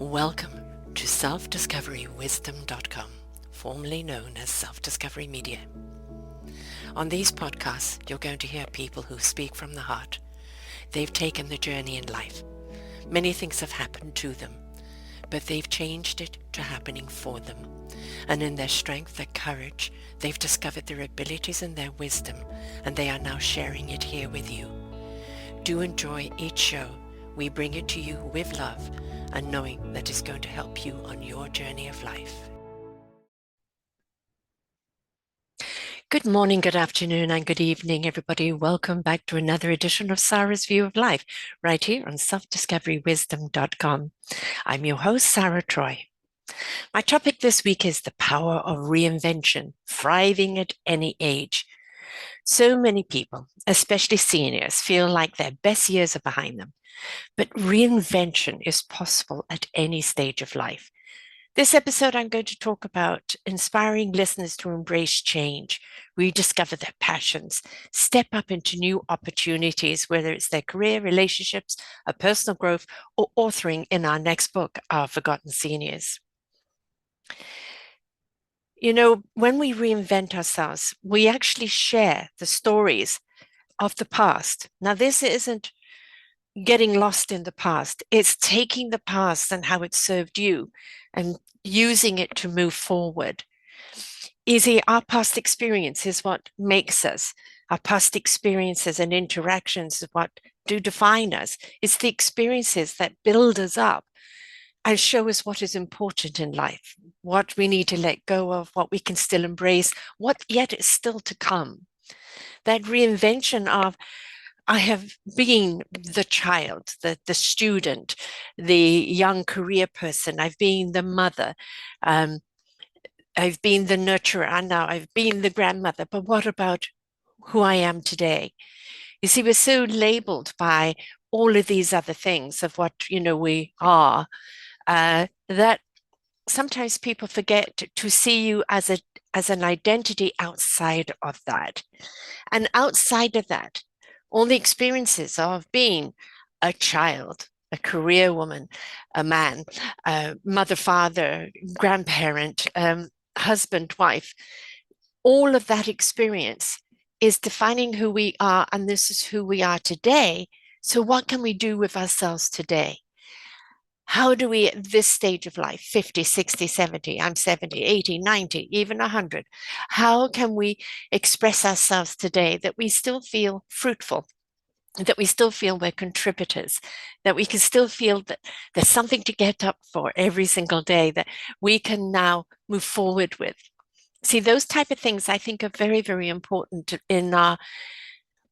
Welcome to selfdiscoverywisdom.com, formerly known as Self-Discovery Media. On these podcasts, you're going to hear people who speak from the heart. They've taken the journey in life. Many things have happened to them, but they've changed it to happening for them. And in their strength, their courage, they've discovered their abilities and their wisdom, and they are now sharing it here with you. Do enjoy each show. We bring it to you with love and knowing that it's going to help you on your journey of life. Good morning, good afternoon, and good evening, everybody. Welcome back to another edition of Sarah's View of Life, right here on selfdiscoverywisdom.com. I'm your host, Sarah Troy. My topic this week is the power of reinvention, thriving at any age. So many people, especially seniors, feel like their best years are behind them. But reinvention is possible at any stage of life. This episode, I'm going to talk about inspiring listeners to embrace change, rediscover their passions, step up into new opportunities, whether it's their career, relationships, or personal growth, or authoring in our next book, Our Forgotten Seniors. You know, when we reinvent ourselves, we actually share the stories of the past. Now, this isn't getting lost in the past. It's taking the past and how it served you and using it to move forward. Our past experience is what makes us. Our past experiences and interactions is what do define us. It's the experiences that build us up and show us what is important in life, what we need to let go of, what we can still embrace, what yet is still to come. That reinvention of I have been the child, the student, the young career person. I've been the mother. I've been the nurturer, and now I've been the grandmother. But what about who I am today? You see, we're so labeled by all of these other things of what, we are, that sometimes people forget to see you as an identity outside of that. And outside of that, all the experiences of being a child, a career woman, a man, mother, father, grandparent, husband, wife, all of that experience is defining who we are, and this is who we are today. So what can we do with ourselves today? How do we, at this stage of life, 50, 60, 70, I'm 70, 80, 90, even 100, how can we express ourselves today that we still feel fruitful, that we still feel we're contributors, that we can still feel that there's something to get up for every single day that we can now move forward with? See, those type of things I think are very, very important in our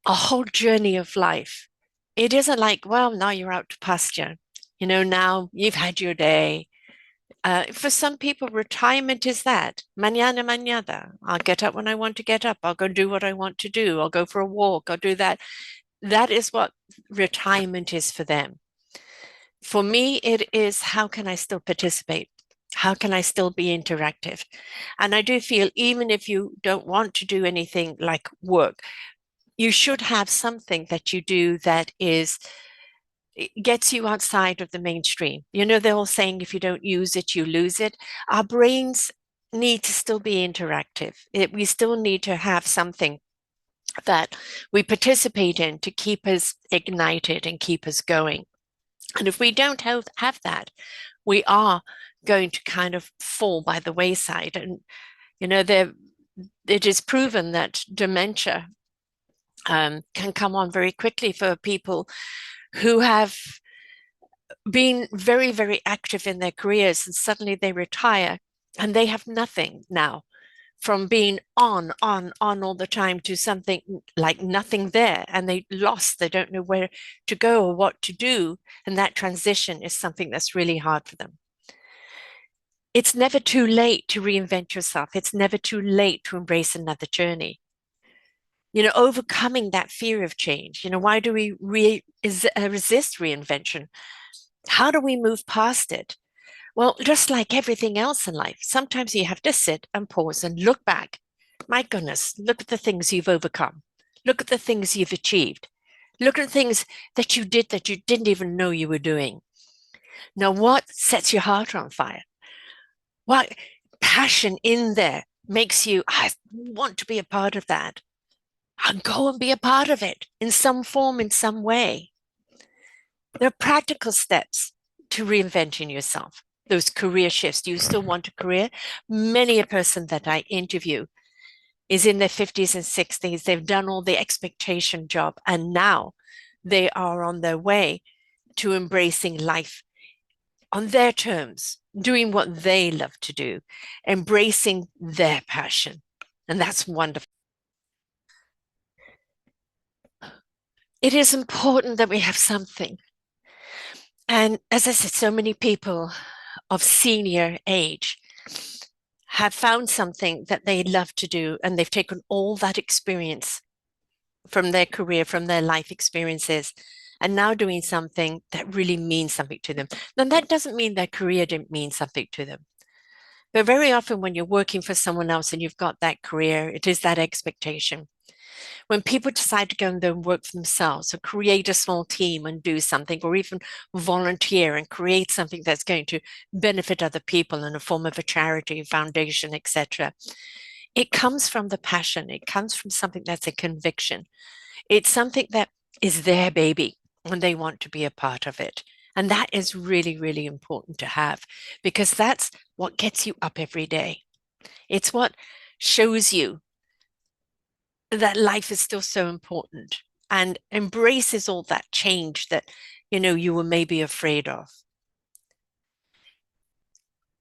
whole journey of life. It isn't like, well, now you're out to pasture. Now you've had your day. For some people, retirement is that. Mañana, mañana. I'll get up when I want to get up. I'll go do what I want to do. I'll go for a walk. I'll do that. That is what retirement is for them. For me, it is how can I still participate? How can I still be interactive? And I do feel even if you don't want to do anything like work, you should have something that you do that gets you outside of the mainstream. They're all saying if you don't use it, you lose it. Our brains need to still be interactive. We still need to have something that we participate in to keep us ignited and keep us going. And if we don't have that, we are going to kind of fall by the wayside. And, it is proven that dementia can come on very quickly for people who have been very, very active in their careers, and suddenly they retire and they have nothing now, from being on all the time to something like nothing there, and they don't know where to go or what to do. And that transition is something that's really hard for them. It's never too late to reinvent yourself. It's never too late to embrace another journey. Overcoming that fear of change. Why do we resist reinvention? How do we move past it? Well, just like everything else in life, sometimes you have to sit and pause and look back. My goodness, look at the things you've overcome. Look at the things you've achieved. Look at things that you did that you didn't even know you were doing. Now, what sets your heart on fire? What passion in there makes you, I want to be a part of that? I'll go and be a part of it in some form, in some way. There are practical steps to reinventing yourself. Those career shifts. Do you still want a career? Many a person that I interview is in their 50s and 60s. They've done all the expectation job, and now they are on their way to embracing life on their terms, doing what they love to do, embracing their passion. And that's wonderful. It is important that we have something. And as I said, so many people of senior age have found something that they love to do, and they've taken all that experience from their career, from their life experiences, and now doing something that really means something to them. Now, that doesn't mean their career didn't mean something to them. But very often, when you're working for someone else and you've got that career, it is that expectation. When people decide to go and work for themselves or create a small team and do something, or even volunteer and create something that's going to benefit other people in a form of a charity, foundation, etc., it comes from the passion. It comes from something that's a conviction. It's something that is their baby and they want to be a part of it. And that is really, really important to have, because that's what gets you up every day. It's what shows you that life is still so important and embraces all that change that, you were maybe afraid of.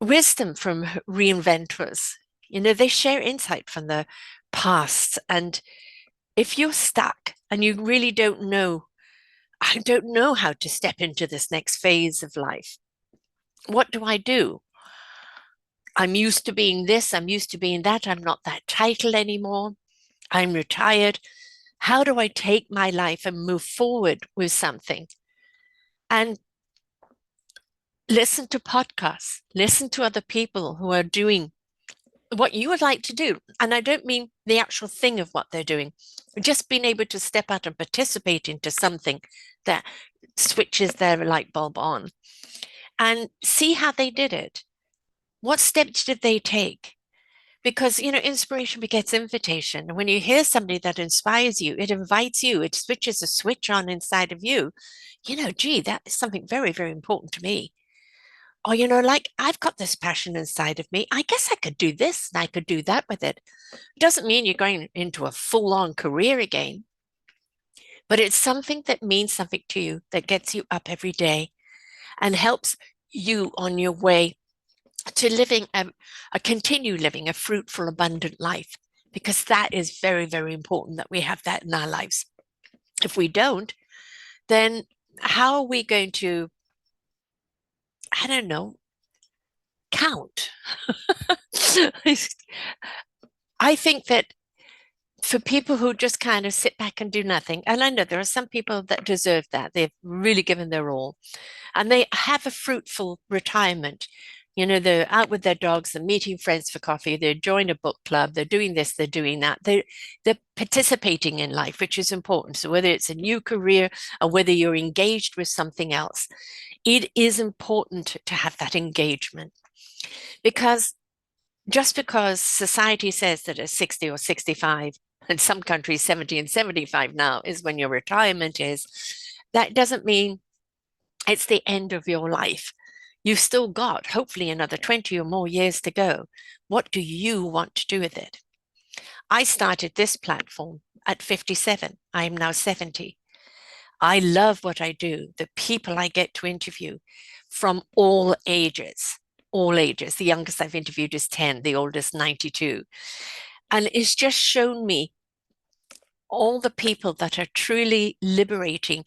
Wisdom from reinventors, they share insight from the past. And if you're stuck and you really don't know, I don't know how to step into this next phase of life, what do I do? I'm used to being this, I'm used to being that, I'm not that title anymore, I'm retired. How do I take my life and move forward with something? And listen to podcasts, listen to other people who are doing what you would like to do. And I don't mean the actual thing of what they're doing, just being able to step out and participate into something that switches their light bulb on and see how they did it. What steps did they take? Because, inspiration begets invitation. And when you hear somebody that inspires you, it invites you, it switches a switch on inside of you. Gee, that is something very, very important to me. Or, like, I've got this passion inside of me. I guess I could do this and I could do that with it. It doesn't mean you're going into a full on career again, but it's something that means something to you, that gets you up every day and helps you on your way to living continue living a fruitful, abundant life, because that is very, very important that we have that in our lives. If we don't, then how are we going to, I don't know, count? I think that for people who just kind of sit back and do nothing, and I know there are some people that deserve that, they've really given their all, and they have a fruitful retirement. They're out with their dogs, they're meeting friends for coffee, they're joining a book club, they're doing this, they're doing that. They're participating in life, which is important. So whether it's a new career or whether you're engaged with something else, it is important to have that engagement. Because just because society says that at 60 or 65, in some countries 70 and 75 now is when your retirement is, that doesn't mean it's the end of your life. You've still got hopefully another 20 or more years to go. What do you want to do with it? I started this platform at 57. I am now 70. I love what I do, the people I get to interview from all ages, all ages. The youngest I've interviewed is 10, the oldest 92. And it's just shown me all the people that are truly liberating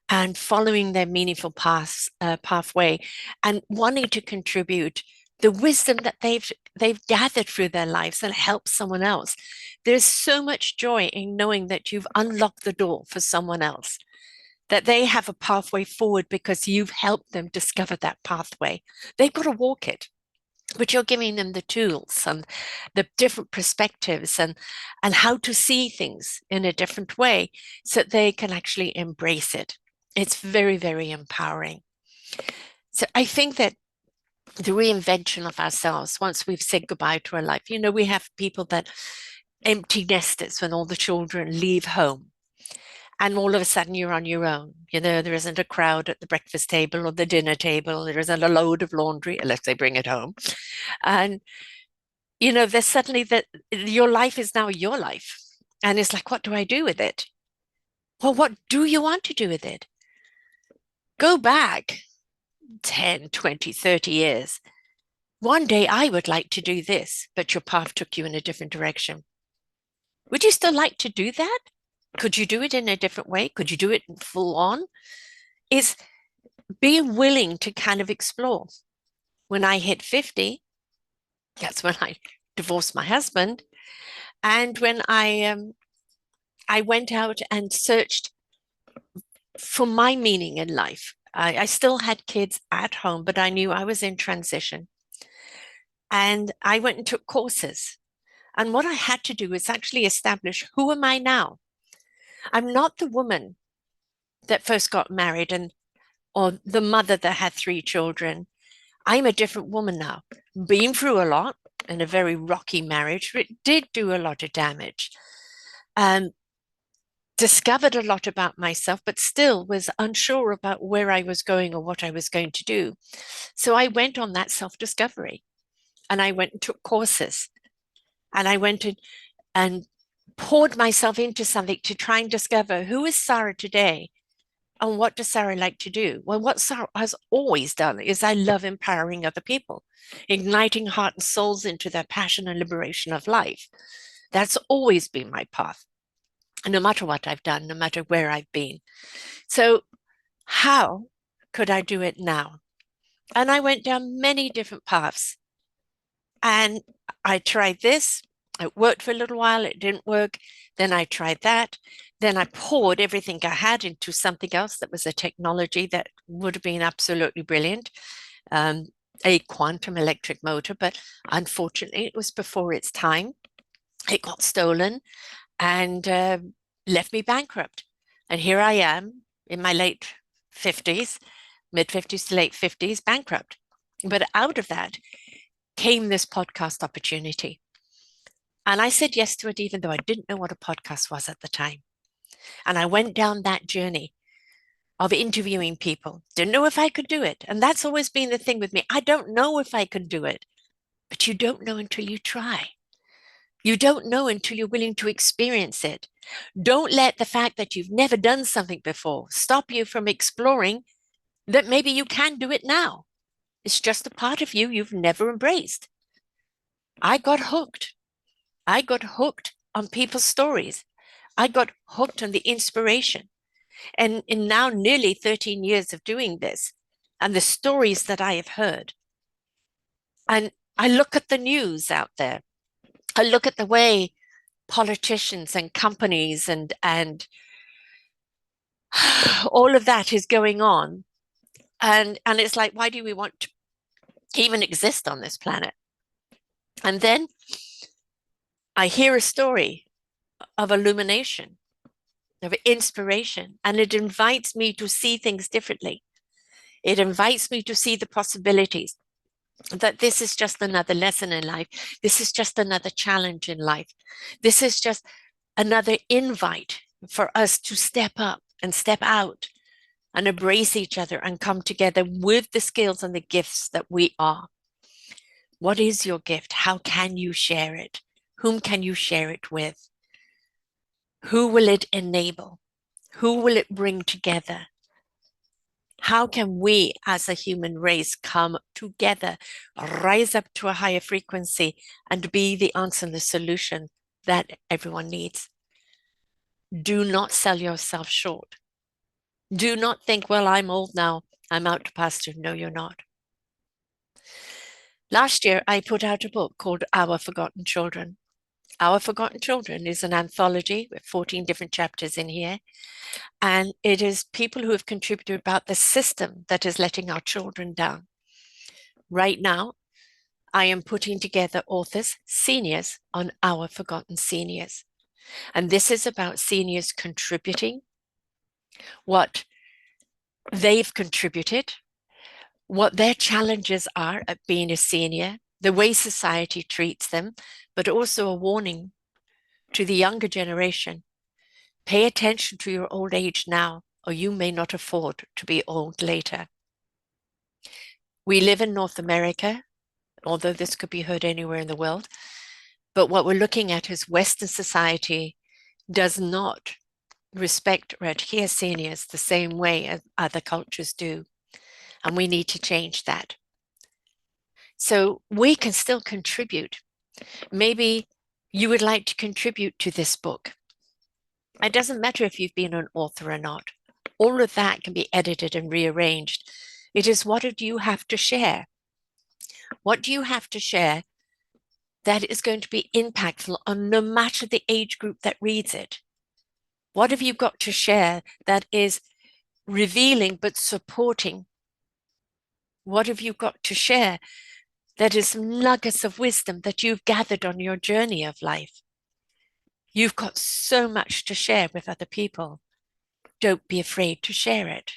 and following their meaningful pathway and wanting to contribute the wisdom that they've gathered through their lives and help someone else. There's so much joy in knowing that you've unlocked the door for someone else, that they have a pathway forward because you've helped them discover that pathway. They've got to walk it, but you're giving them the tools and the different perspectives and how to see things in a different way so that they can actually embrace it. It's very, very empowering. So I think that the reinvention of ourselves, once we've said goodbye to our life, we have people that empty nesters when all the children leave home. And all of a sudden you're on your own. There isn't a crowd at the breakfast table or the dinner table. There isn't a load of laundry unless they bring it home. And, there's suddenly that your life is now your life. And it's like, what do I do with it? Well, what do you want to do with it? Go back 10, 20, 30 years. One day I would like to do this, but your path took you in a different direction. Would you still like to do that? Could you do it in a different way? Could you do it full on? It's being willing to kind of explore. When I hit 50, that's when I divorced my husband. And when I went out and searched for my meaning in life. I still had kids at home, but I knew I was in transition. And I went and took courses. And what I had to do is actually establish, who am I now? I'm not the woman that first got married or the mother that had 3 children. I'm a different woman now. Been through a lot in a very rocky marriage. It did do a lot of damage. Discovered a lot about myself, but still was unsure about where I was going or what I was going to do. So I went on that self-discovery, and I went and took courses, and I went and poured myself into something to try and discover, who is Sarah today and what does Sarah like to do? Well, what Sarah has always done is I love empowering other people, igniting heart and souls into their passion and liberation of life. That's always been my path, no matter what I've done, no matter where I've been. So how could I do it now? And I went down many different paths. And I tried this. It worked for a little while. It didn't work. Then I tried that. Then I poured everything I had into something else that was a technology that would have been absolutely brilliant, a quantum electric motor. But unfortunately, it was before its time. It got stolen and left me bankrupt. And here I am in my late 50s, mid 50s to late 50s, bankrupt. But out of that came this podcast opportunity. And I said yes to it, even though I didn't know what a podcast was at the time. And I went down that journey of interviewing people. Didn't know if I could do it. And that's always been the thing with me. I don't know if I can do it, but you don't know until you try. You don't know until you're willing to experience it. Don't let the fact that you've never done something before stop you from exploring that maybe you can do it now. It's just a part of you you've never embraced. I got hooked. I got hooked on people's stories. I got hooked on the inspiration. And in now nearly 13 years of doing this and the stories that I have heard, and I look at the news out there, I look at the way politicians and companies and all of that is going on. And it's like, why do we want to even exist on this planet? And then I hear a story of illumination, of inspiration, and it invites me to see things differently. It invites me to see the possibilities, that this is just another lesson in life. This is just another challenge in life. This is just another invite for us to step up and step out and embrace each other and come together with the skills and the gifts that we are. What is your gift? How can you share it? Whom can you share it with? Who will it enable? Who will it bring together? How can we as a human race come together, rise up to a higher frequency and be the answer and the solution that everyone needs? Do not sell yourself short. Do not think, well, I'm old now, I'm out to pasture. No, you're not. Last year, I put out a book called Our Forgotten Children. Our Forgotten Children is an anthology with 14 different chapters in here. And it is people who have contributed about the system that is letting our children down. Right now, I am putting together authors, seniors, on Our Forgotten Seniors. And this is about seniors contributing what they've contributed, what their challenges are at being a senior, the way society treats them, but also a warning to the younger generation. Pay attention to your old age now, or you may not afford to be old later. We live in North America, although this could be heard anywhere in the world. But what we're looking at is Western society does not respect or adhere seniors the same way as other cultures do. And we need to change that. So we can still contribute. Maybe you would like to contribute to this book. It doesn't matter if you've been an author or not. All of that can be edited and rearranged. It is what do you have to share? What do you have to share that is going to be impactful on no matter the age group that reads it? What have you got to share that is revealing but supporting? What have you got to share that is some nuggets of wisdom that you've gathered on your journey of life? You've got so much to share with other people. Don't be afraid to share it.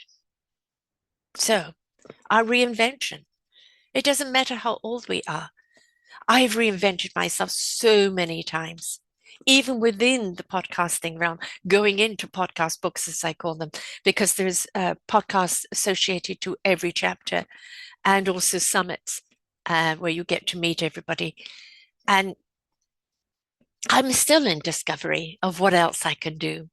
So, our reinvention. It doesn't matter how old we are. I've reinvented myself so many times, even within the podcasting realm, going into podcast books, as I call them, because there's podcasts associated to every chapter and also summits where you get to meet everybody. And I'm still in discovery of what else I can do.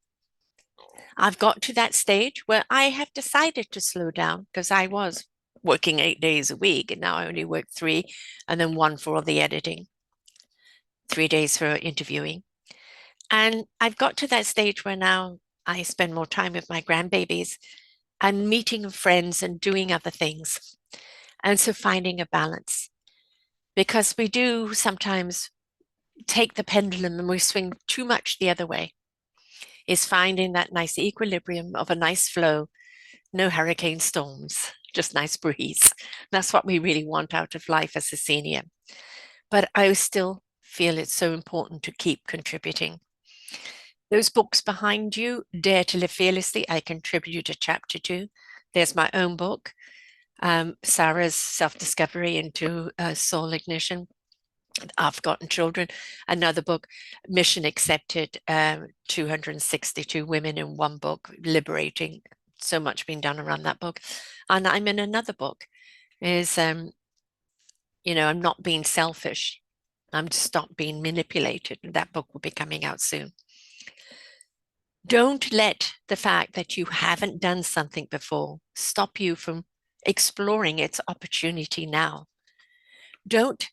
I've got to that stage where I have decided to slow down because I was working 8 days a week and now I only work 3 and then 1 for all the editing, 3 days for interviewing. And I've got to that stage where now I spend more time with my grandbabies and meeting friends and doing other things. And so finding a balance, because we do sometimes take the pendulum and we swing too much the other way, is finding that nice equilibrium of a nice flow, no hurricane storms, just nice breeze. That's what we really want out of life as a senior. But I still feel it's so important to keep contributing. Those books behind you, Dare to Live Fearlessly, I contributed a chapter to. There's my own book, Sarah's Self-Discovery into Soul Ignition. I've Forgotten Children, another book, Mission Accepted, 262 women in one book, liberating. So much being done around that book. And I'm in another book, is, I'm not being selfish. I'm to stop being manipulated. That book will be coming out soon. Don't let the fact that you haven't done something before stop you from exploring its opportunity now. Don't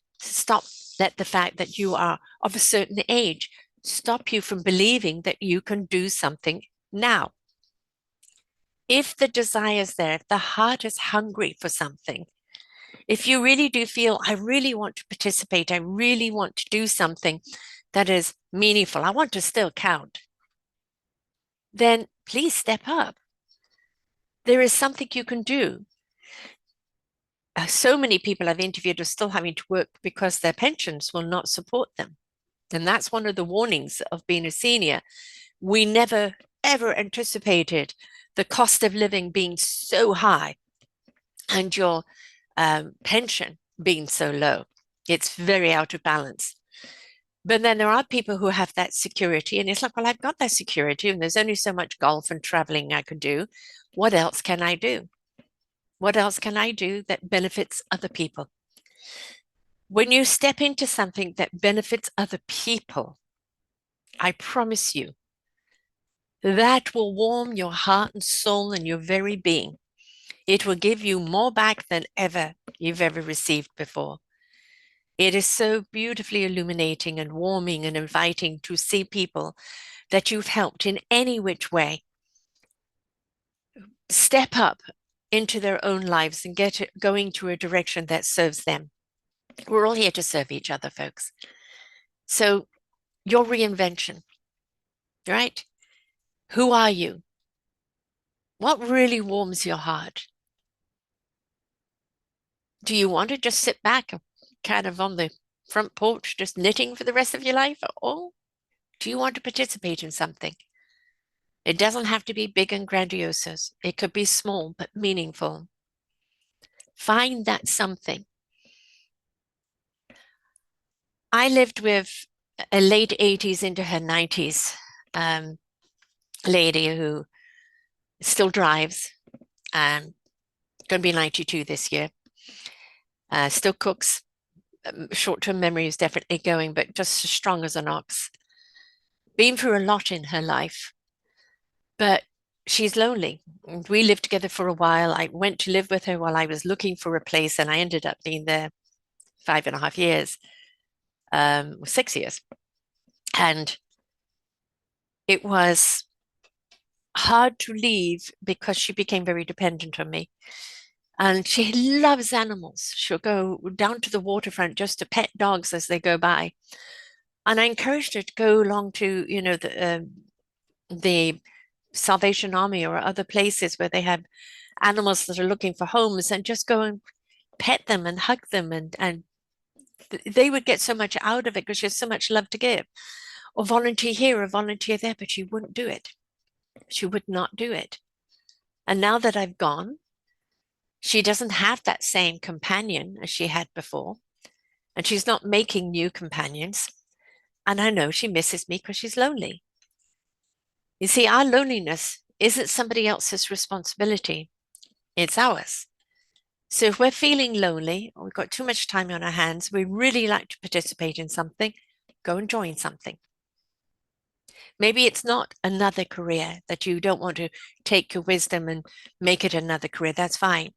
let the fact that you are of a certain age stop you from believing that you can do something now. If the desire is there, if the heart is hungry for something, if you really do feel, I really want to participate, I really want to do something that is meaningful, I want to still count, then please step up. There is something you can do. So many people I've interviewed are still having to work because their pensions will not support them. And that's one of the warnings of being a senior. We never, ever anticipated the cost of living being so high and your pension being so low. It's very out of balance. But then there are people who have that security, and it's like, well, I've got that security, and there's only so much golf and traveling I could do. What else can I do? What else can I do that benefits other people? When you step into something that benefits other people, I promise you, that will warm your heart and soul and your very being. It will give you more back than ever you've ever received before. It is so beautifully illuminating and warming and inviting to see people that you've helped in any which way step up into their own lives and get it going to a direction that serves them. We're all here to serve each other, folks. So your reinvention, right? Who are you? What really warms your heart? Do you want to just sit back kind of on the front porch, just knitting for the rest of your life? Or do you want to participate in something? It doesn't have to be big and grandiose. It could be small but meaningful. Find that something. I lived with a late 80s into her 90s lady who still drives, going to be 92 this year, still cooks. Short-term memory is definitely going, but just as strong as an ox. Been through a lot in her life, but she's lonely. We lived together for a while. I went to live with her while I was looking for a place, and I ended up being there 5.5 years, 6 years. And it was hard to leave because she became very dependent on me. And she loves animals. She'll go down to the waterfront just to pet dogs as they go by. And I encouraged her to go along to, the Salvation Army or other places where they have animals that are looking for homes, and just go and pet them and hug them, and they would get so much out of it because she has so much love to give. Or volunteer here or volunteer there, but she wouldn't do it. She would not do it. And now that I've gone, she doesn't have that same companion as she had before, and she's not making new companions. And I know she misses me because she's lonely. You see, our loneliness isn't somebody else's responsibility, it's ours. So if we're feeling lonely or we've got too much time on our hands, we really like to participate in something, go and join something. Maybe it's not another career that you don't want to take your wisdom and make it another career. That's fine.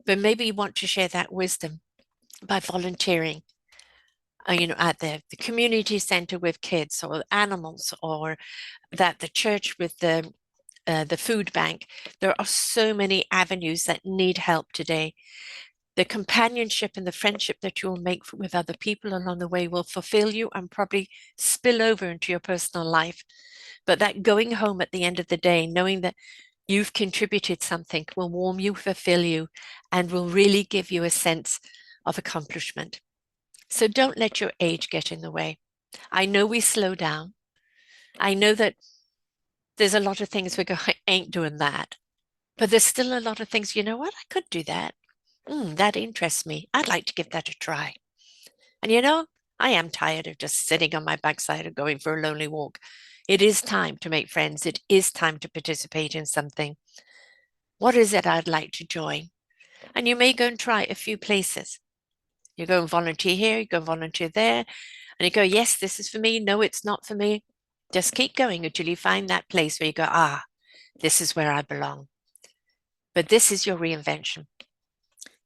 But maybe you want to share that wisdom by volunteering, at the community center with kids or animals, or that the church with the food bank. There are so many avenues that need help today. The companionship and the friendship that you will make with other people along the way will fulfill you and probably spill over into your personal life. But that going home at the end of the day, knowing that you've contributed something, will warm you, fulfill you, and will really give you a sense of accomplishment. So don't let your age get in the way. I know we slow down. I know that there's a lot of things we go, I ain't doing that. But there's still a lot of things, you know what? I could do that. That interests me. I'd like to give that a try. And I am tired of just sitting on my backside and going for a lonely walk. It is time to make friends. It is time to participate in something. What is it I'd like to join? And you may go and try a few places. You go and volunteer here, you go and volunteer there, and you go, yes, this is for me. No, it's not for me. Just keep going until you find that place where you go, this is where I belong. But this is your reinvention.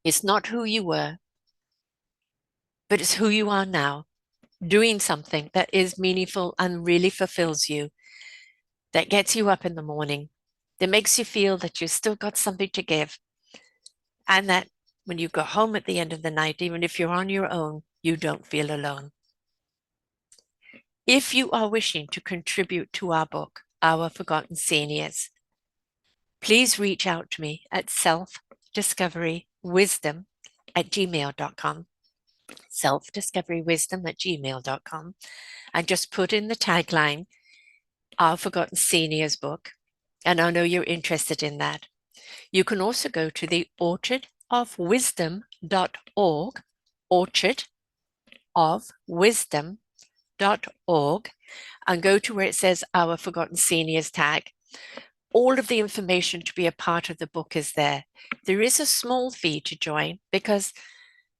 It's not who you were, but it's who you are now, doing something that is meaningful and really fulfills you, that gets you up in the morning, that makes you feel that you've still got something to give, and that when you go home at the end of the night, even if you're on your own, you don't feel alone. If you are wishing to contribute to our book, Our Forgotten Seniors, please reach out to me at selfdiscoverywisdom@gmail.com, selfdiscoverywisdom@gmail.com, and just put in the tagline, Our Forgotten Seniors book, and I know you're interested in that. You can also go to the orchardofwisdom.org, orchardofwisdom.org, and go to where it says Our Forgotten Seniors tag. All of the information to be a part of the book is there. There is a small fee to join because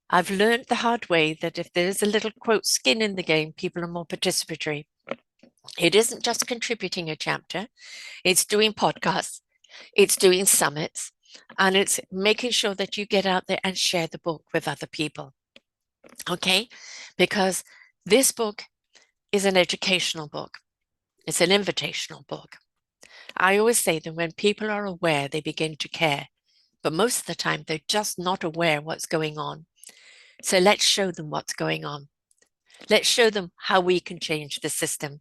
I've learned the hard way that if there's a little, quote, skin in the game, people are more participatory. It isn't just contributing a chapter, it's doing podcasts, it's doing summits, and it's making sure that you get out there and share the book with other people. Okay? Because this book is an educational book. It's an invitational book. I always say that when people are aware, they begin to care. But most of the time, they're just not aware what's going on. So let's show them what's going on. Let's show them how we can change the system.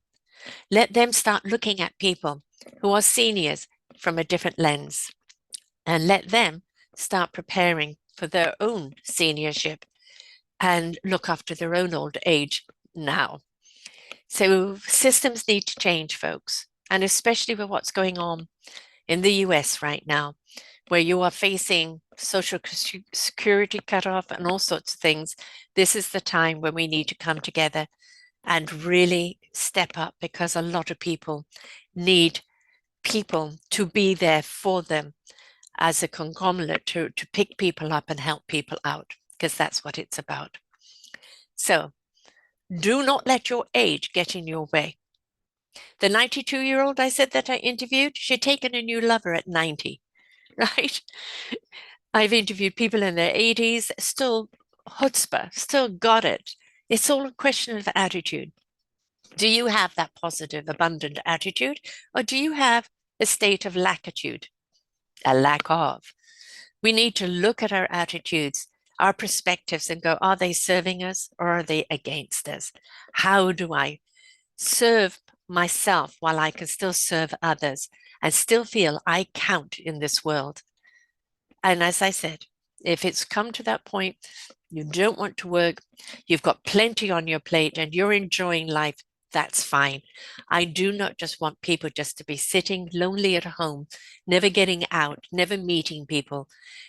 Let them start looking at people who are seniors from a different lens, and let them start preparing for their own seniorship and look after their own old age now. So systems need to change, folks, and especially with what's going on in the US right now, where you are facing social security cut off, and all sorts of things, this is the time when we need to come together and really step up, because a lot of people need people to be there for them as a conglomerate to pick people up and help people out, because that's what it's about. So do not let your age get in your way. The 92-year-old I said that I interviewed, she'd taken a new lover at 90, right? I've interviewed people in their 80s, still chutzpah, still got it. It's all a question of attitude. Do you have that positive, abundant attitude, or do you have a state of lackitude, a lack of? We need to look at our attitudes, our perspectives, and go, are they serving us or are they against us? How do I serve myself while I can still serve others and still feel I count in this world? And as I said, if it's come to that point, you don't want to work, you've got plenty on your plate and you're enjoying life, that's fine. I do not just want people just to be sitting lonely at home, never getting out, never meeting people,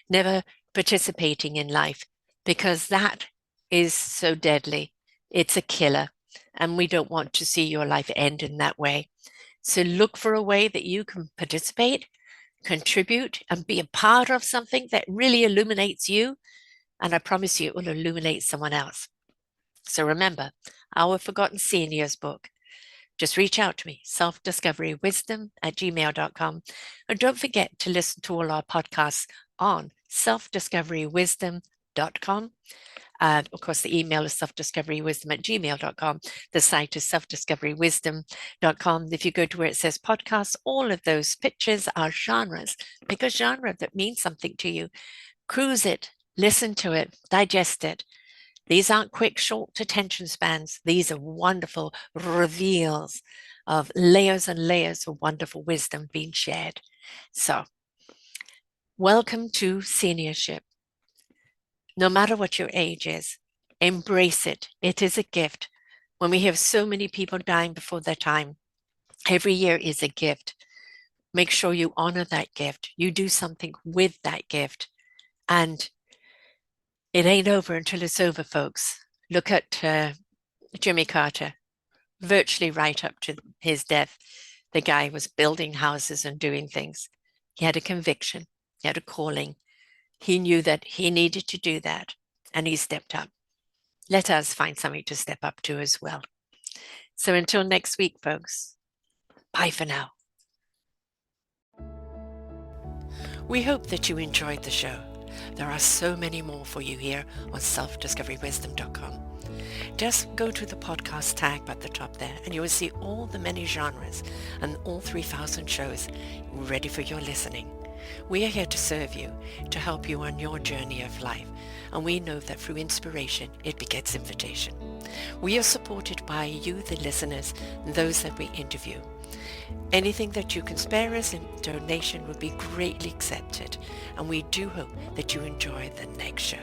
never participating in life, because that is so deadly. It's a killer, and we don't want to see your life end in that way. So look for a way that you can participate, contribute, and be a part of something that really illuminates you. And I promise you it will illuminate someone else. So remember, Our Forgotten Seniors book. Just reach out to me, selfdiscoverywisdom@gmail.com. And don't forget to listen to all our podcasts on selfdiscoverywisdom.com. Of course, the email is selfdiscoverywisdom@gmail.com. The site is selfdiscoverywisdom.com. If you go to where it says podcasts, all of those pictures are genres. Pick a genre that means something to you. Cruise it, listen to it, digest it. These aren't quick, short attention spans. These are wonderful reveals of layers and layers of wonderful wisdom being shared. So, welcome to seniorship. No matter what your age is, embrace it. It is a gift. When we have so many people dying before their time, every year is a gift. Make sure you honor that gift. You do something with that gift. And it ain't over until it's over, folks. Look at Jimmy Carter, virtually right up to his death. The guy was building houses and doing things. He had a conviction. He had a calling. He knew that he needed to do that, and he stepped up. Let us find something to step up to as well. So until next week, folks, bye for now. We hope that you enjoyed the show. There are so many more for you here on selfdiscoverywisdom.com. Just go to the podcast tag at the top there and you will see all the many genres and all 3,000 shows ready for your listening. We are here to serve you, to help you on your journey of life, and we know that through inspiration it begets invitation. We are supported by you, the listeners, and those that we interview. Anything that you can spare us in donation would be greatly accepted, and we do hope that you enjoy the next show.